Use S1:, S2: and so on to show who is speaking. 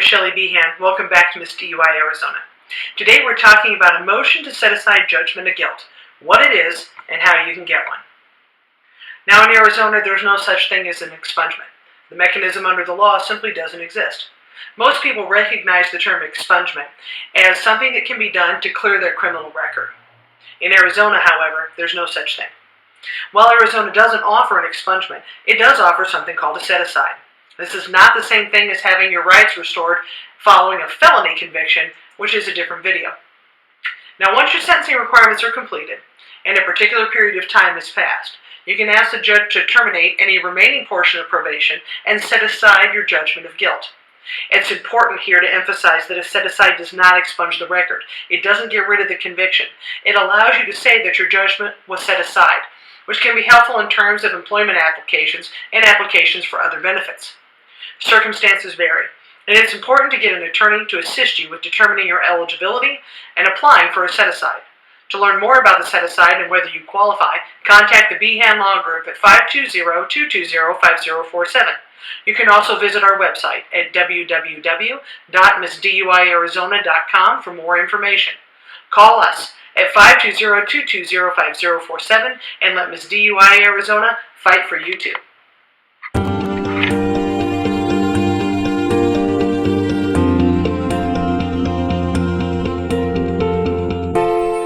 S1: Shelley Behan. Welcome back to Miss DUI Arizona. Today we're talking about a motion to set aside judgment of guilt, what it is, and how you can get one. Now in Arizona, there's no such thing as an expungement. The mechanism under the law simply doesn't exist. Most people recognize the term expungement as something that can be done to clear their criminal record. In Arizona, however, there's no such thing. While Arizona doesn't offer an expungement, it does offer something called a set-aside. This is not the same thing as having your rights restored following a felony conviction, which is a different video. Now, once your sentencing requirements are completed and a particular period of time has passed, you can ask the judge to terminate any remaining portion of probation and set aside your judgment of guilt. It's important here to emphasize that a set-aside does not expunge the record. It doesn't get rid of the conviction. It allows you to say that your judgment was set aside, which can be helpful in terms of employment applications and applications for other benefits. Circumstances vary, and it's important to get an attorney to assist you with determining your eligibility and applying for a set-aside. To learn more about the set-aside and whether you qualify, contact the Behan Law Group at 520-220-5047. You can also visit our website at www.missduiarizona.com for more information. Call us at 520-220-5047 and let Miss DUI Arizona fight for you too.